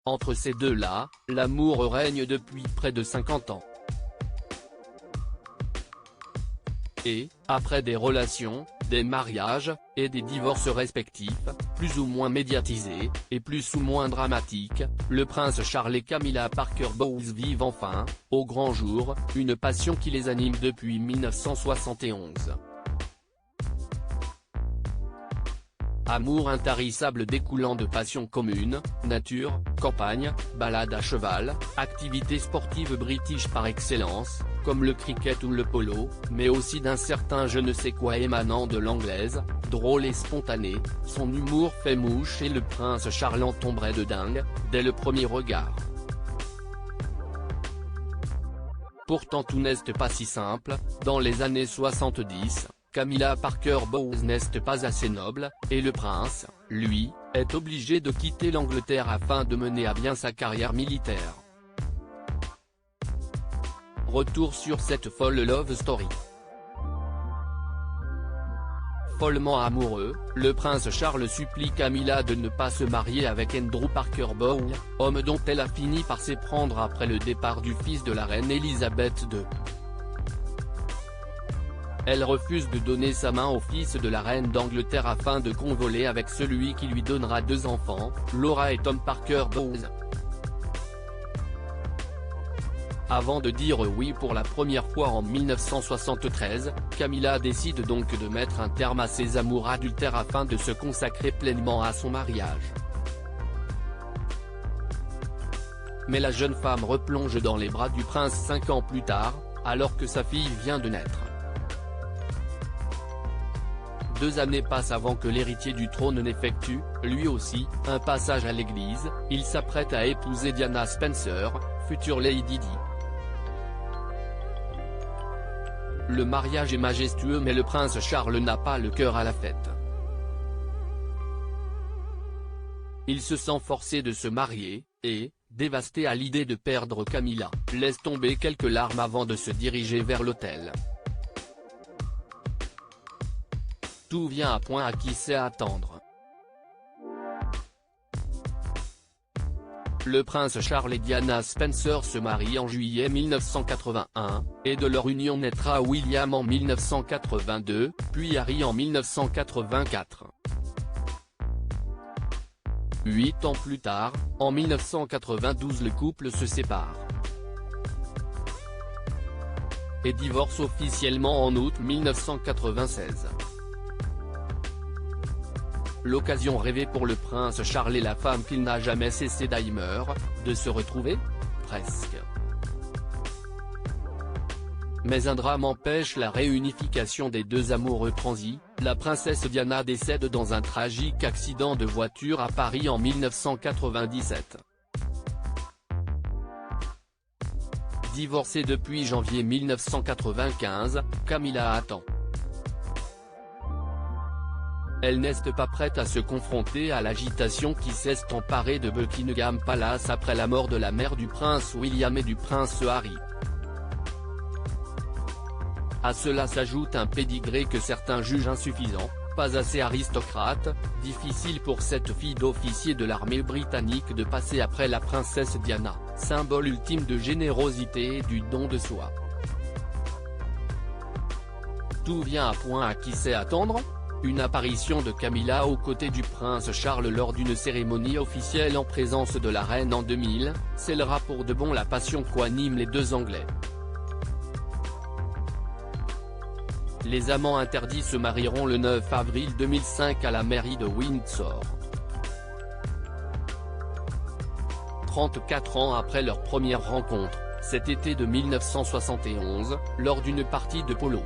entre ces deux-là, l'amour règne depuis près de 50 ans. Et, après des relations, des mariages, et des divorces respectifs, plus ou moins médiatisés, et plus ou moins dramatiques, le prince Charles et Camilla Parker Bowles vivent enfin, au grand jour, une passion qui les anime depuis 1971. Amour intarissable découlant de passions communes, nature, campagne, balades à cheval, activités sportives british par excellence, comme le cricket ou le polo, mais aussi d'un certain je ne sais quoi émanant de l'anglaise, drôle et spontané, son humour fait mouche et le prince Charles en tomberait de dingue, dès le premier regard. Pourtant tout n'est pas si simple, dans les années 70. Camilla Parker Bowles n'est pas assez noble, et le prince, lui, est obligé de quitter l'Angleterre afin de mener à bien sa carrière militaire. Retour sur cette folle love story. Follement amoureux, le prince Charles supplie Camilla de ne pas se marier avec Andrew Parker Bowles, homme dont elle a fini par s'éprendre après le départ du fils de la reine Elisabeth II. Elle refuse de donner sa main au fils de la reine d'Angleterre afin de convoler avec celui qui lui donnera 2 enfants, Laura et Tom Parker Bowles. Avant de dire oui pour la première fois en 1973, Camilla décide donc de mettre un terme à ses amours adultères afin de se consacrer pleinement à son mariage. Mais la jeune femme replonge dans les bras du prince 5 ans plus tard, alors que sa fille vient de naître. 2 années passent avant que l'héritier du trône n'effectue, lui aussi, un passage à l'église. Il s'apprête à épouser Diana Spencer, future Lady Di. Le mariage est majestueux mais le prince Charles n'a pas le cœur à la fête. Il se sent forcé de se marier, et, dévasté à l'idée de perdre Camilla, laisse tomber quelques larmes avant de se diriger vers l'autel. Tout vient à point à qui sait attendre. Le prince Charles et Diana Spencer se marient en juillet 1981, et de leur union naîtra William en 1982, puis Harry en 1984. 8 ans plus tard, en 1992 le couple se sépare. Et divorce officiellement en août 1996. L'occasion rêvée pour le prince Charles et la femme qu'il n'a jamais cessé d'aimer, de se retrouver ? Presque. Mais un drame empêche la réunification des 2 amoureux transis. La princesse Diana décède dans un tragique accident de voiture à Paris en 1997. Divorcée depuis janvier 1995, Camilla attend. Elle n'est pas prête à se confronter à l'agitation qui s'est emparée de Buckingham Palace après la mort de la mère du prince William et du prince Harry. À cela s'ajoute un pédigré que certains jugent insuffisant, pas assez aristocrate, difficile pour cette fille d'officier de l'armée britannique de passer après la princesse Diana, symbole ultime de générosité et du don de soi. Tout vient à point à qui sait attendre ? Une apparition de Camilla aux côtés du prince Charles lors d'une cérémonie officielle en présence de la reine en 2000, scellera pour de bon la passion qu'animent les 2 Anglais. Les amants interdits se marieront le 9 avril 2005 à la mairie de Windsor. 34 ans après leur première rencontre, cet été de 1971, lors d'une partie de polo.